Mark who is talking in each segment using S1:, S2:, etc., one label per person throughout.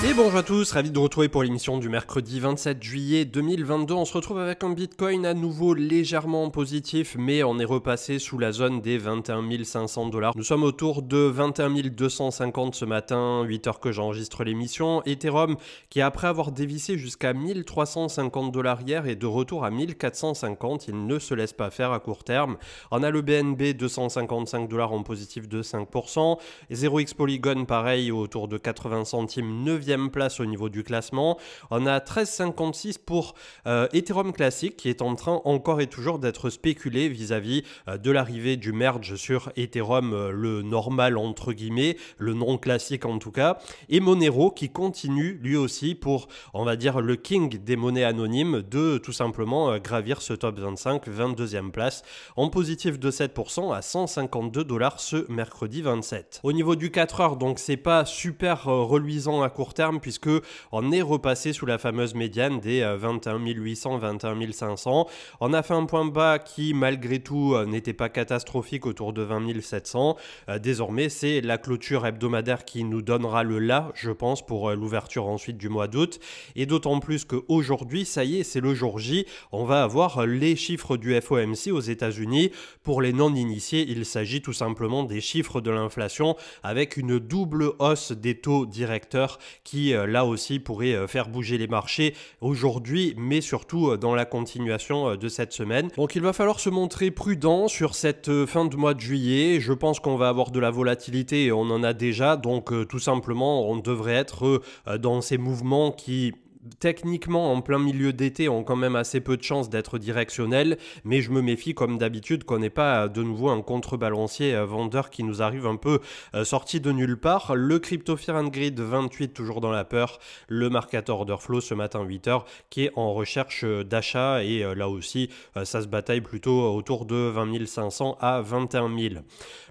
S1: Et bonjour à tous, ravi de vous retrouver pour l'émission du mercredi 27 juillet 2022. On se retrouve avec un Bitcoin à nouveau légèrement positif, mais on est repassé sous la zone des 21 500 $. Nous sommes autour de 21 250 ce matin, 8 heures que j'enregistre l'émission. Ethereum, qui après avoir dévissé jusqu'à 1350 $ hier, est de retour à 1450. Il ne se laisse pas faire à court terme. On a le BNB 255 $ en positif de 5%. 0x Polygon, pareil, autour de 80 centimes, 9e place au niveau du classement. On a 13,56 pour Ethereum classique qui est en train encore et toujours d'être spéculé vis-à-vis de l'arrivée du merge sur Ethereum, le normal entre guillemets, le non classique en tout cas, et Monero qui continue lui aussi pour, on va dire, le king des monnaies anonymes de tout simplement gravir ce top 25, 22e place en positif de 7% à 152 $ ce mercredi 27. Au niveau du 4 heures, donc c'est pas super reluisant à court terme puisque on est repassé sous la fameuse médiane des 21 800, 21 500. On a fait un point bas qui malgré tout n'était pas catastrophique autour de 20 700. Désormais c'est la clôture hebdomadaire qui nous donnera le là, je pense, pour l'ouverture ensuite du mois d'août. Et d'autant plus qu'aujourd'hui, ça y est, c'est le jour J, on va avoir les chiffres du FOMC aux États-Unis. Pour les non-initiés, il s'agit tout simplement des chiffres de l'inflation avec une double hausse des taux directeurs qui là aussi pourrait faire bouger les marchés aujourd'hui, mais surtout dans la continuation de cette semaine. Donc il va falloir se montrer prudent sur cette fin de mois de juillet. Je pense qu'on va avoir de la volatilité et on en a déjà, donc tout simplement on devrait être dans ces mouvements qui techniquement en plein milieu d'été ont quand même assez peu de chances d'être directionnels, mais je me méfie comme d'habitude qu'on n'ait pas de nouveau un contrebalancier vendeur qui nous arrive un peu sorti de nulle part. Le Crypto Fear and Greed 28 toujours dans la peur, le market order flow ce matin 8h qui est en recherche d'achat et là aussi ça se bataille plutôt autour de 20 500 à 21 000.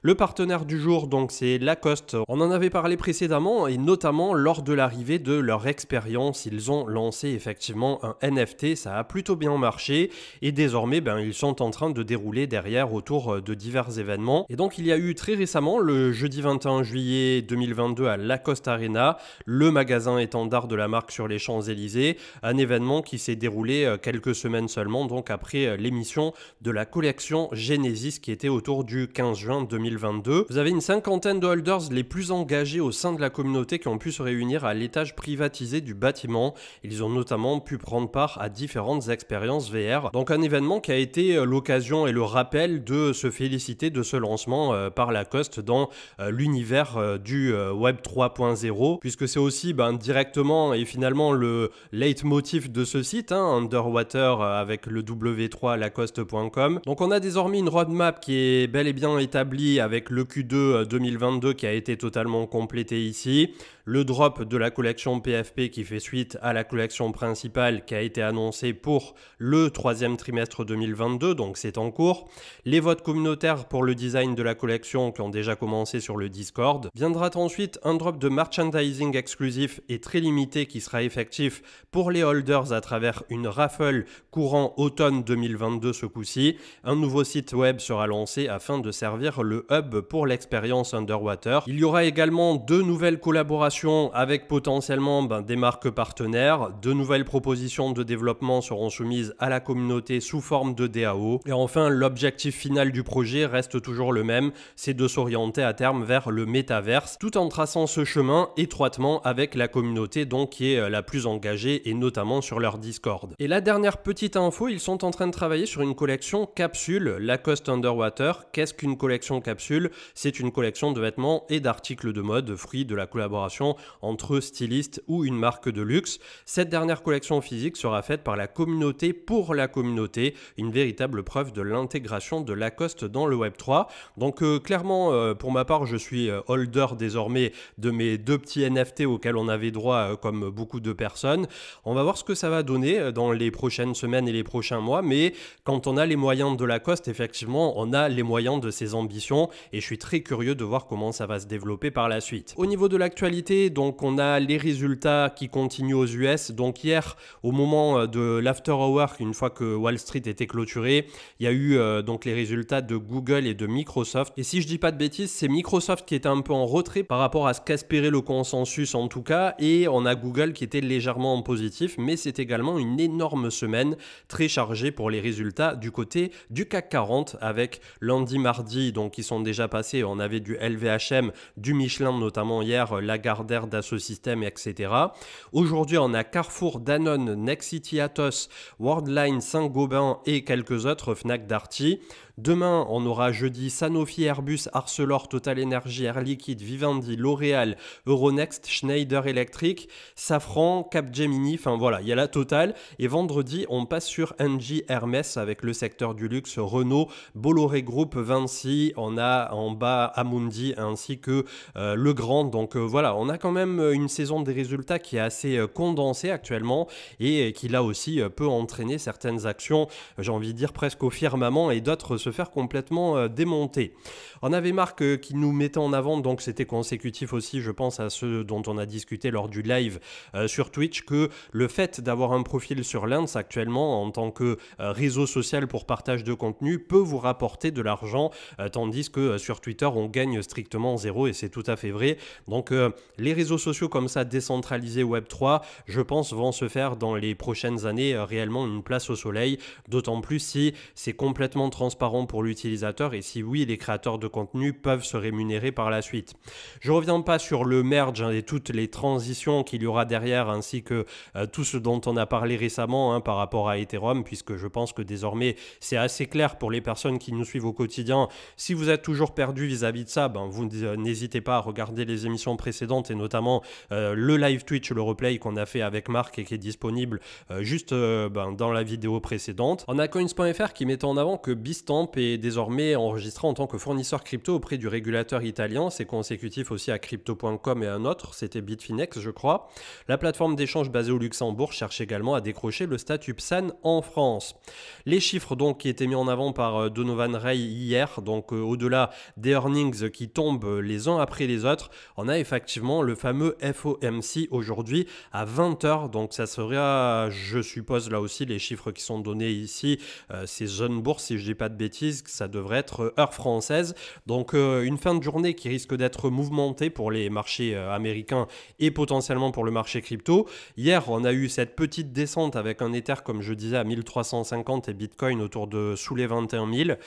S1: Le partenaire du jour donc c'est Lacoste. On en avait parlé précédemment et notamment lors de l'arrivée de leur expérience, ils ont lancé effectivement un NFT, ça a plutôt bien marché et désormais ils sont en train de dérouler derrière autour de divers événements. Et donc il y a eu très récemment le jeudi 21 juillet 2022 à Lacoste Arena, le magasin étendard de la marque sur les Champs-Élysées, un événement qui s'est déroulé quelques semaines seulement donc après l'émission de la collection Genesis qui était autour du 15 juin 2022. Vous avez une cinquantaine de holders les plus engagés au sein de la communauté qui ont pu se réunir à l'étage privatisé du bâtiment. Ils ont notamment pu prendre part à différentes expériences VR. Donc un événement qui a été l'occasion et le rappel de se féliciter de ce lancement par Lacoste dans l'univers du Web 3.0, puisque c'est aussi directement et finalement le leitmotiv de ce site, Underwater avec le W3 lacoste.com. Donc on a désormais une roadmap qui est bel et bien établie avec le Q2 2022 qui a été totalement complété ici. Le drop de la collection PFP qui fait suite à la collection principale qui a été annoncée pour le troisième trimestre 2022, donc c'est en cours. Les votes communautaires pour le design de la collection qui ont déjà commencé sur le Discord. Viendra ensuite un drop de merchandising exclusif et très limité qui sera effectif pour les holders à travers une raffle courant automne 2022 ce coup-ci. Un nouveau site web sera lancé afin de servir le hub pour l'expérience Underwater. Il y aura également 2 nouvelles collaborations avec potentiellement des marques partenaires. De nouvelles propositions de développement seront soumises à la communauté sous forme de DAO. Et enfin, l'objectif final du projet reste toujours le même, c'est de s'orienter à terme vers le métaverse, tout en traçant ce chemin étroitement avec la communauté donc qui est la plus engagée et notamment sur leur Discord. Et la dernière petite info, ils sont en train de travailler sur une collection capsule Lacoste Underwater. Qu'est-ce qu'une collection capsule? C'est une collection de vêtements et d'articles de mode, fruit de la collaboration entre stylistes ou une marque de luxe. Cette dernière collection physique sera faite par la communauté pour la communauté, une véritable preuve de l'intégration de Lacoste dans le Web3. Donc clairement, pour ma part, je suis holder désormais de mes 2 petits NFT auxquels on avait droit comme beaucoup de personnes. On va voir ce que ça va donner dans les prochaines semaines et les prochains mois, mais quand on a les moyens de Lacoste, effectivement, on a les moyens de ses ambitions et je suis très curieux de voir comment ça va se développer par la suite. Au niveau de l'actualité, côté, donc on a les résultats qui continuent aux US. Donc hier, au moment de l'after hour, une fois que Wall Street était clôturé, il y a eu donc les résultats de Google et de Microsoft. Et si je dis pas de bêtises, c'est Microsoft qui était un peu en retrait par rapport à ce qu'espérait le consensus en tout cas, et on a Google qui était légèrement en positif, mais c'est également une énorme semaine très chargée pour les résultats du côté du CAC 40 avec lundi, mardi, donc qui sont déjà passés. On avait du LVMH, du Michelin notamment hier, Lagardère, Dassault Systèmes, etc. Aujourd'hui, on a Carrefour, Danone, Nexity, Atos, Worldline, Saint-Gobain et quelques autres, Fnac, Darty. Demain, on aura jeudi Sanofi, Airbus, Arcelor, Total Energy, Air Liquide, Vivendi, L'Oréal, Euronext, Schneider Electric, Safran, Capgemini, enfin voilà, il y a la totale. Et vendredi, on passe sur Engie, Hermès avec le secteur du luxe, Renault, Bolloré Group, Vinci, on a en bas Amundi ainsi que Le Grand. Donc voilà, on a quand même une saison des résultats qui est assez condensée actuellement et qui là aussi peut entraîner certaines actions, j'ai envie de dire presque au firmament, et d'autres se faire complètement démonter. On avait Marc qui nous mettait en avant, donc c'était consécutif aussi, je pense, à ceux dont on a discuté lors du live sur Twitch, que le fait d'avoir un profil sur Lens actuellement en tant que réseau social pour partage de contenu peut vous rapporter de l'argent, tandis que sur Twitter on gagne strictement zéro, et c'est tout à fait vrai. Donc les réseaux sociaux comme ça décentralisés Web3, je pense vont se faire dans les prochaines années réellement une place au soleil, d'autant plus si c'est complètement transparent pour l'utilisateur et si oui, les créateurs de contenu peuvent se rémunérer par la suite. Je ne reviens pas sur le merge et toutes les transitions qu'il y aura derrière, ainsi que tout ce dont on a parlé récemment par rapport à Ethereum, puisque je pense que désormais c'est assez clair pour les personnes qui nous suivent au quotidien. Si vous êtes toujours perdu vis-à-vis de ça, vous n'hésitez pas à regarder les émissions précédentes et notamment le live Twitch, le replay qu'on a fait avec Marc et qui est disponible juste dans la vidéo précédente. On a Coins.fr qui mettait en avant que Bitstamp est désormais enregistré en tant que fournisseur crypto auprès du régulateur italien. C'est consécutif aussi à Crypto.com et un autre, c'était Bitfinex je crois. La plateforme d'échange basée au Luxembourg cherche également à décrocher le statut PSAN en France. Les chiffres donc qui étaient mis en avant par Donovan Ray hier, donc au-delà des earnings qui tombent les uns après les autres, on a effectivement le fameux FOMC aujourd'hui à 20h, donc ça sera, je suppose là aussi les chiffres qui sont donnés ici, c'est Zone Bourse si je dis pas de bêtises, ça devrait être heure française, donc une fin de journée qui risque d'être mouvementée pour les marchés américains et potentiellement pour le marché crypto. Hier on a eu cette petite descente avec un Ether comme je disais à 1350 et Bitcoin autour de sous les 21 000.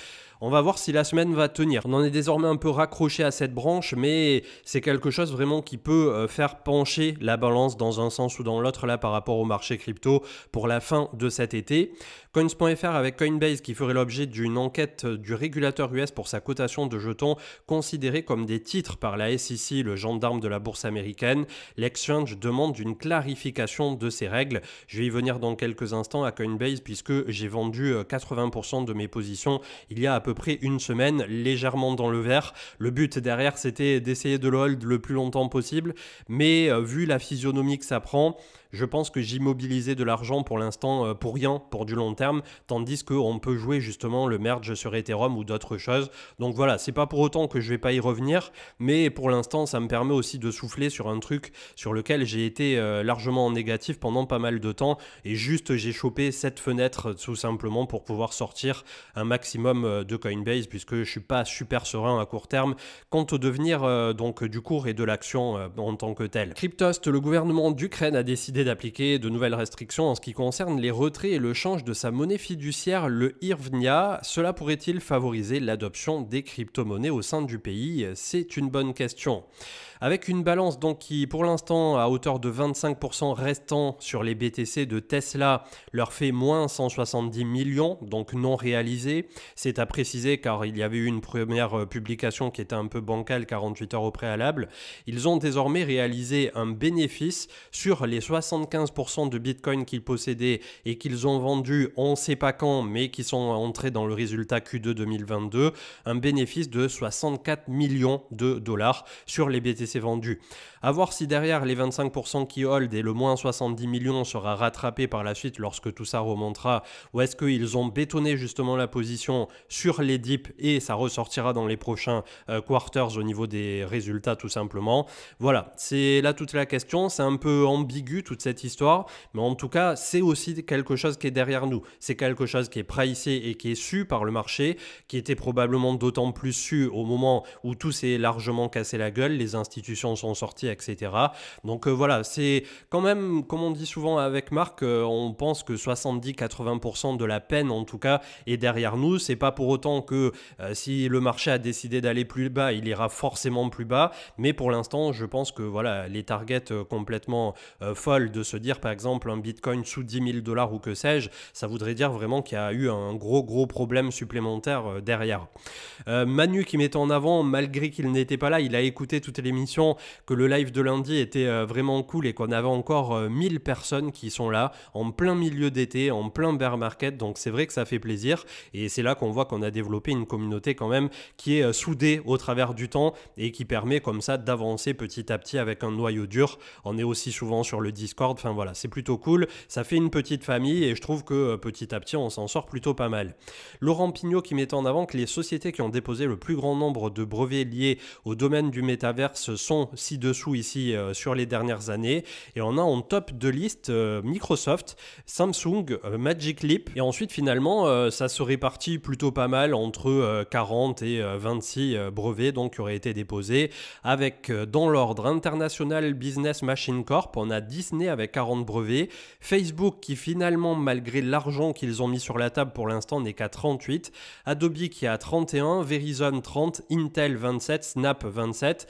S1: On va voir si la semaine va tenir. On en est désormais un peu raccroché à cette branche, mais c'est quelque chose vraiment qui peut faire pencher la balance dans un sens ou dans l'autre là par rapport au marché crypto pour la fin de cet été. Coins.fr avec Coinbase qui ferait l'objet d'une enquête du régulateur US pour sa cotation de jetons considérés comme des titres par la SEC, le gendarme de la bourse américaine. L'exchange demande une clarification de ces règles. Je vais y venir dans quelques instants à Coinbase puisque j'ai vendu 80% de mes positions il y a à peu près une semaine, légèrement dans le vert. Le but derrière c'était d'essayer de le hold le plus longtemps possible, mais vu la physionomie que ça prend, je pense que j'immobilisais de l'argent pour l'instant pour rien, pour du long terme, tandis qu'on peut jouer justement le merge sur Ethereum ou d'autres choses. Donc voilà, c'est pas pour autant que je vais pas y revenir, mais pour l'instant ça me permet aussi de souffler sur un truc sur lequel j'ai été largement en négatif pendant pas mal de temps, et juste j'ai chopé cette fenêtre tout simplement pour pouvoir sortir un maximum de Coinbase, puisque je suis pas super serein à court terme quant au devenir donc du cours et de l'action en tant que tel. Cryptost, le gouvernement d'Ukraine a décidé d'appliquer de nouvelles restrictions en ce qui concerne les retraits et le change de sa monnaie fiduciaire, le Hryvnia. Cela pourrait-il favoriser l'adoption des crypto-monnaies au sein du pays? C'est une bonne question. Avec une balance donc qui pour l'instant à hauteur de 25% restant sur les BTC de Tesla leur fait moins 170 millions, donc non réalisés. C'est à préciser car il y avait eu une première publication qui était un peu bancale 48 heures au préalable. Ils ont désormais réalisé un bénéfice sur les 60 75% de Bitcoin qu'ils possédaient et qu'ils ont vendu on ne sait pas quand, mais qui sont entrés dans le résultat Q2 2022, un bénéfice de 64 millions de dollars sur les BTC vendus. À voir si derrière les 25% qui hold et le moins 70 millions sera rattrapé par la suite lorsque tout ça remontera, ou est-ce qu'ils ont bétonné justement la position sur les dips et ça ressortira dans les prochains quarters au niveau des résultats tout simplement. Voilà, c'est là toute la question, c'est un peu ambigu toute cette histoire, mais en tout cas c'est aussi quelque chose qui est derrière nous, c'est quelque chose qui est pricé et qui est su par le marché, qui était probablement d'autant plus su au moment où tout s'est largement cassé la gueule, les institutions sont sorties, etc. Donc voilà, c'est quand même, comme on dit souvent avec Marc, on pense que 70-80% de la peine en tout cas est derrière nous. C'est pas pour autant que si le marché a décidé d'aller plus bas, il ira forcément plus bas, mais pour l'instant je pense que voilà, les targets complètement folles de se dire par exemple un Bitcoin sous 10 000 $ ou que sais-je, ça voudrait dire vraiment qu'il y a eu un gros problème supplémentaire derrière. Manu qui mettait en avant, malgré qu'il n'était pas là, il a écouté toute l'émission, que le live de lundi était vraiment cool et qu'on avait encore 1000 personnes qui sont là en plein milieu d'été, en plein bear market, donc c'est vrai que ça fait plaisir et c'est là qu'on voit qu'on a développé une communauté quand même qui est soudée au travers du temps et qui permet comme ça d'avancer petit à petit avec un noyau dur. On est aussi souvent sur le Discord, enfin voilà, c'est plutôt cool, ça fait une petite famille et je trouve que petit à petit on s'en sort plutôt pas mal. Laurent Pignot qui met en avant que les sociétés qui ont déposé le plus grand nombre de brevets liés au domaine du métaverse sont ci-dessous ici sur les dernières années et on a en top de liste Microsoft, Samsung, Magic Leap et ensuite finalement ça se répartit plutôt pas mal entre 40 et 26 brevets donc qui auraient été déposés avec dans l'ordre International Business Machine Corp, on a Disney avec 40 brevets, Facebook qui finalement malgré l'argent qu'ils ont mis sur la table pour l'instant n'est qu'à 38, Adobe qui a 31, Verizon 30, Intel 27, Snap 27,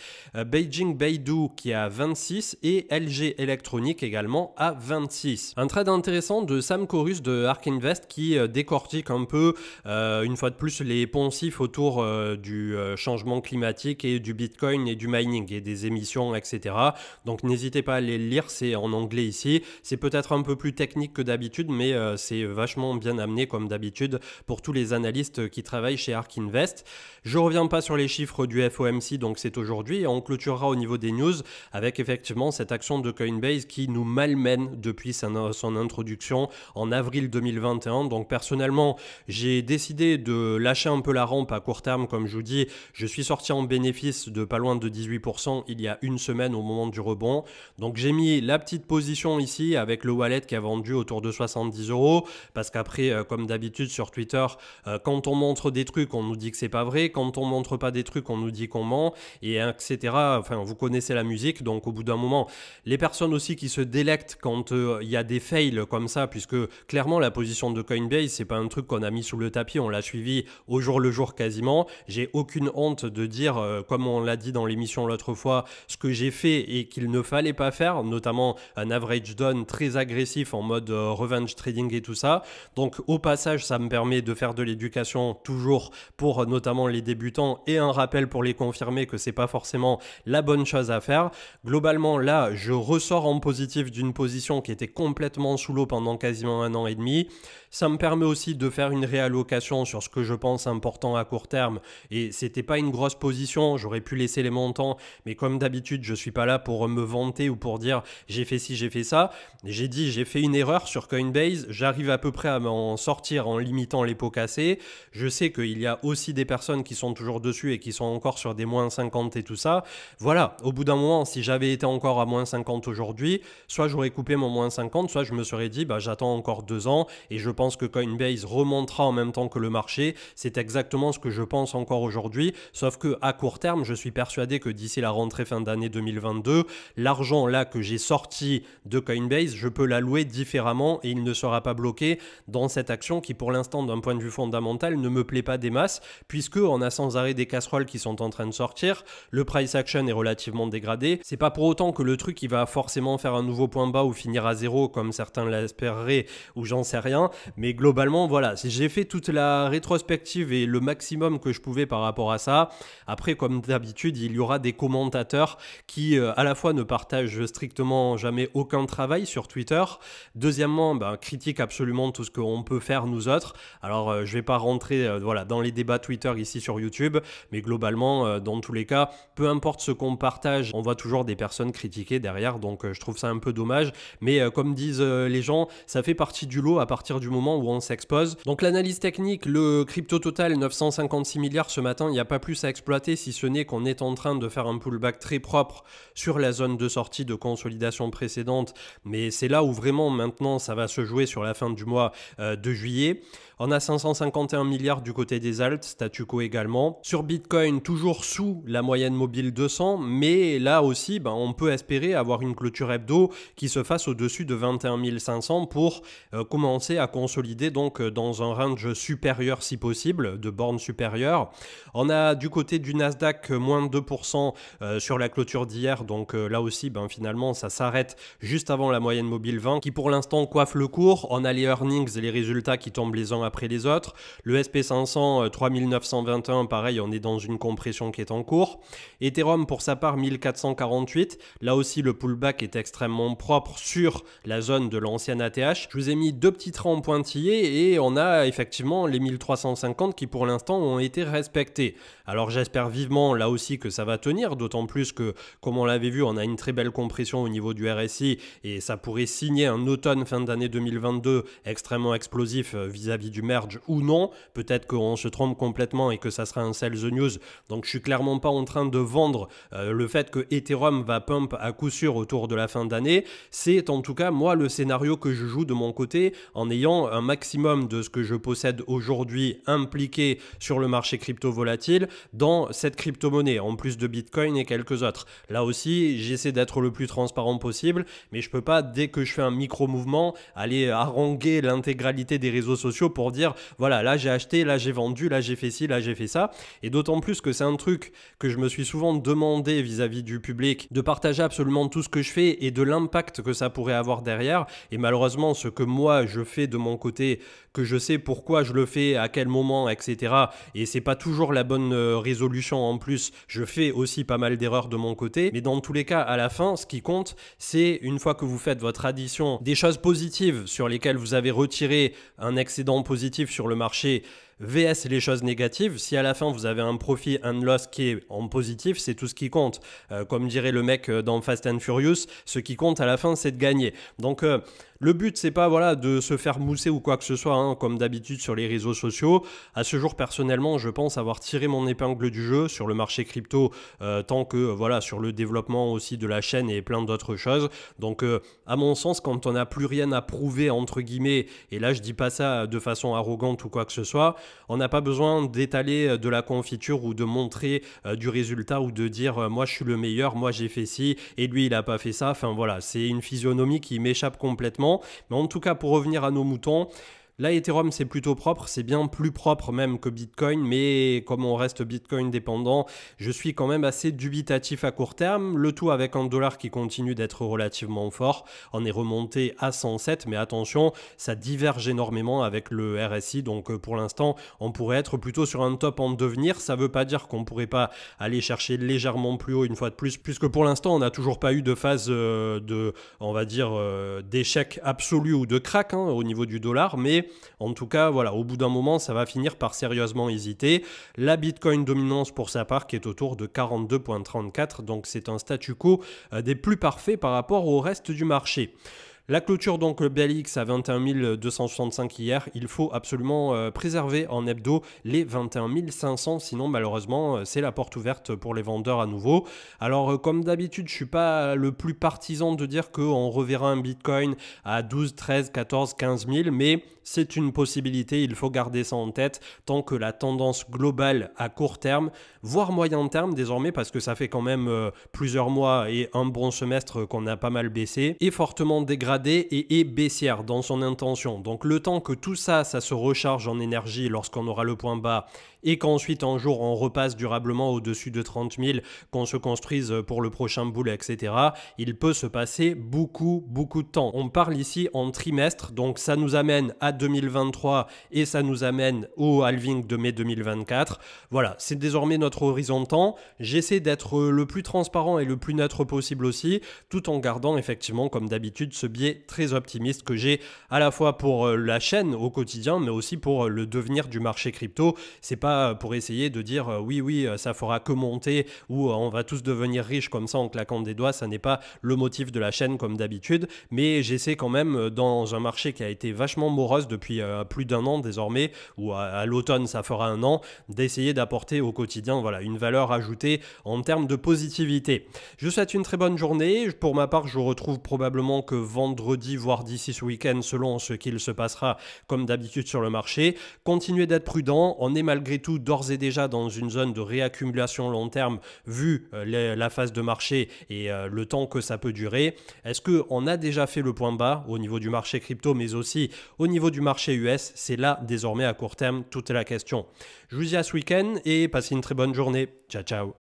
S1: Beijing Baidu qui a 26 et LG Electronics également à 26. Un trade intéressant de Sam Chorus de Ark Invest qui décortique un peu une fois de plus les poncifs autour du changement climatique et du Bitcoin et du mining et des émissions, etc. Donc n'hésitez pas à aller le lire, c'est en anglais ici. C'est peut-être un peu plus technique que d'habitude, mais c'est vachement bien amené comme d'habitude pour tous les analystes qui travaillent chez Ark Invest. Je reviens pas sur les chiffres du FOMC, donc c'est aujourd'hui, et on clôturera au niveau des news avec effectivement cette action de Coinbase qui nous malmène depuis son introduction en avril 2021. Donc personnellement, j'ai décidé de lâcher un peu la rampe à court terme, comme je vous dis, je suis sorti en bénéfice de pas loin de 18% il y a une semaine au moment du rebond. Donc j'ai mis la petite position ici avec le wallet qui a vendu autour de 70 €, parce qu'après, comme d'habitude sur Twitter, quand on montre des trucs, on nous dit que c'est pas vrai, quand on montre pas des trucs, on nous dit qu'on ment, et etc. Enfin, vous connaissez la musique, donc au bout d'un moment, les personnes aussi qui se délectent quand il y a des fails comme ça, puisque clairement la position de Coinbase, c'est pas un truc qu'on a mis sous le tapis, on l'a suivi au jour le jour quasiment. J'ai aucune honte de dire, comme on l'a dit dans l'émission l'autre fois, ce que j'ai fait et qu'il ne fallait pas faire, notamment un average down très agressif en mode revenge trading et tout ça. Donc au passage, ça me permet de faire de l'éducation toujours pour notamment les débutants et un rappel pour les confirmer que c'est pas forcément la bonne chose à faire. Globalement, là, je ressors en positif d'une position qui était complètement sous l'eau pendant quasiment 1 an et demi. Ça me permet aussi de faire une réallocation sur ce que je pense important à court terme et c'était pas une grosse position, j'aurais pu laisser les montants, mais comme d'habitude, je suis pas là pour me vanter ou pour dire j'ai fait ci, j'ai fait ça. J'ai dit j'ai fait une erreur sur Coinbase, j'arrive à peu près à m'en sortir en limitant les pots cassés. Je sais qu'il y a aussi des personnes qui sont toujours dessus et qui sont encore sur des moins 50 et tout ça. Voilà, au bout d'un moment, si j'avais été encore à moins 50 aujourd'hui, soit j'aurais coupé mon moins 50, soit je me serais dit bah j'attends encore 2 ans et je pense que Coinbase remontera en même temps que le marché. C'est exactement ce que je pense encore aujourd'hui, sauf que à court terme, je suis persuadé que d'ici la rentrée fin d'année 2022, l'argent là que j'ai sorti de Coinbase, je peux l'allouer différemment et il ne sera pas bloqué dans cette action qui pour l'instant d'un point de vue fondamental ne me plaît pas des masses, puisque on a sans arrêt des casseroles qui sont en train de sortir, le price action est relativement dégradé. C'est pas pour autant que le truc il va forcément faire un nouveau point bas ou finir à zéro comme certains l'espéreraient ou j'en sais rien, mais globalement voilà, j'ai fait toute la rétrospective et le maximum que je pouvais par rapport à ça. Après comme d'habitude il y aura des commentateurs qui à la fois ne partagent strictement jamais fait aucun travail sur Twitter. Deuxièmement, critique absolument tout ce qu'on peut faire nous autres. Alors je vais pas rentrer voilà, dans les débats Twitter ici sur YouTube, mais globalement dans tous les cas, peu importe ce qu'on partage, on voit toujours des personnes critiquer derrière, donc je trouve ça un peu dommage, mais comme disent les gens, ça fait partie du lot à partir du moment où on s'expose. Donc l'analyse technique, le crypto total 956 milliards ce matin, il n'y a pas plus à exploiter si ce n'est qu'on est en train de faire un pullback très propre sur la zone de sortie de consolidation précédente, mais c'est là où vraiment maintenant ça va se jouer sur la fin du mois de juillet. On a 551 milliards du côté des alts, statu quo également. Sur Bitcoin, toujours sous la moyenne mobile 200, mais là aussi, on peut espérer avoir une clôture hebdo qui se fasse au-dessus de 21 500 pour commencer à consolider donc dans un range supérieur si possible, de bornes supérieures. On a du côté du Nasdaq moins de 2% sur la clôture d'hier, donc là aussi, finalement, ça s'arrête juste avant la moyenne mobile 20 qui pour l'instant coiffe le cours. On a les earnings et les résultats qui tombent les uns après les autres. Le SP500 3921, pareil, on est dans une compression qui est en cours. Ethereum pour sa part 1448. Là aussi le pullback est extrêmement propre sur la zone de l'ancienne ATH. Je vous ai mis deux petits traits en pointillés et on a effectivement les 1350 qui pour l'instant ont été respectés. Alors j'espère vivement là aussi que ça va tenir, d'autant plus que comme on l'avait vu, on a une très belle compression au niveau du RSI et ça pourrait signer un automne fin d'année 2022 extrêmement explosif vis-à-vis du merge ou non. Peut-être qu'on se trompe complètement et que ça sera un sell the news. Donc je suis clairement pas en train de vendre le fait que Ethereum va pump à coup sûr autour de la fin d'année. C'est en tout cas moi le scénario que je joue de mon côté en ayant un maximum de ce que je possède aujourd'hui impliqué sur le marché crypto volatile dans cette crypto-monnaie, en plus de Bitcoin et quelques autres. Là aussi, j'essaie d'être le plus transparent possible, mais je peux pas, dès que je fais un micro-mouvement, aller haranguer l'intégralité des réseaux sociaux pour dire, voilà, là j'ai acheté, là j'ai vendu, là j'ai fait ci, là j'ai fait ça. Et d'autant plus que c'est un truc que je me suis souvent demandé vis-à-vis du public, de partager absolument tout ce que je fais et de l'impact que ça pourrait avoir derrière. Et malheureusement, ce que moi je fais de mon côté, que je sais pourquoi je le fais, à quel moment, etc. Et c'est pas toujours la bonne résolution en plus. Je fais aussi pas mal d'erreurs de mon côté. Mais dans tous les cas, à la fin, ce qui compte, c'est une fois que vous faites votre addition des choses positives sur lesquelles vous avez retiré un excédent positif sur le marché, VS les choses négatives. Si à la fin vous avez un profit, un loss qui est en positif, c'est tout ce qui compte. Comme dirait le mec dans Fast and Furious, ce qui compte à la fin c'est de gagner. Donc le but c'est pas voilà de se faire mousser ou quoi que ce soit hein, comme d'habitude sur les réseaux sociaux. À ce jour personnellement je pense avoir tiré mon épingle du jeu sur le marché crypto tant que voilà sur le développement aussi de la chaîne et plein d'autres choses. Donc à mon sens quand on n'a plus rien à prouver entre guillemets, et là je dis pas ça de façon arrogante ou quoi que ce soit, on n'a pas besoin d'étaler de la confiture ou de montrer du résultat ou de dire moi je suis le meilleur, moi j'ai fait ci et lui il a pas fait ça. Enfin voilà, c'est une physionomie qui m'échappe complètement. Mais en tout cas pour revenir à nos moutons, là, Ethereum, c'est plutôt propre, c'est bien plus propre même que Bitcoin, mais comme on reste Bitcoin dépendant, je suis quand même assez dubitatif à court terme, le tout avec un dollar qui continue d'être relativement fort. On est remonté à 107, mais attention, ça diverge énormément avec le RSI, donc pour l'instant, on pourrait être plutôt sur un top en devenir. Ça ne veut pas dire qu'on ne pourrait pas aller chercher légèrement plus haut une fois de plus, puisque pour l'instant, on n'a toujours pas eu de phase on va dire, d'échec absolu ou de crack hein, au niveau du dollar, mais en tout cas, voilà, au bout d'un moment, ça va finir par sérieusement hésiter. La Bitcoin dominance pour sa part qui est autour de 42,34, donc c'est un statu quo des plus parfaits par rapport au reste du marché. La clôture donc le BLX à 21 265 hier, il faut absolument préserver en hebdo les 21 500, sinon malheureusement c'est la porte ouverte pour les vendeurs à nouveau. Alors comme d'habitude je suis pas le plus partisan de dire qu'on reverra un Bitcoin à 12, 13, 14, 15 000, mais c'est une possibilité, il faut garder ça en tête tant que la tendance globale à court terme, voire moyen terme désormais parce que ça fait quand même plusieurs mois et un bon semestre qu'on a pas mal baissé, est fortement dégradée et est baissière dans son intention. Donc le temps que tout ça se recharge en énergie lorsqu'on aura le point bas, et qu'ensuite un jour on repasse durablement au-dessus de 30 000, qu'on se construise pour le prochain bull, etc., il peut se passer beaucoup de temps. On parle ici en trimestre, donc ça nous amène à 2023 et ça nous amène au halving de mai 2024. Voilà, c'est désormais notre horizon de temps. J'essaie d'être le plus transparent et le plus neutre possible aussi, tout en gardant effectivement, comme d'habitude, ce biais très optimiste que j'ai à la fois pour la chaîne au quotidien, mais aussi pour le devenir du marché crypto. C'est pas pour essayer de dire oui, ça fera que monter ou on va tous devenir riches comme ça en claquant des doigts. Ça n'est pas le motif de la chaîne comme d'habitude, mais j'essaie quand même, dans un marché qui a été vachement morose depuis plus d'1 an désormais, ou à l'automne ça fera 1 an, d'essayer d'apporter au quotidien voilà, une valeur ajoutée en termes de positivité. Je vous souhaite une très bonne journée. Pour ma part, je vous retrouve probablement que vendredi, voire d'ici ce week-end, selon ce qu'il se passera comme d'habitude sur le marché. Continuez d'être prudent. On est malgré tout d'ores et déjà dans une zone de réaccumulation long terme vu la phase de marché et le temps que ça peut durer. Est-ce qu'on a déjà fait le point bas au niveau du marché crypto, mais aussi au niveau du marché US? C'est là désormais à court terme toute la question. Je vous dis à ce week-end et passez une très bonne journée. Ciao, ciao.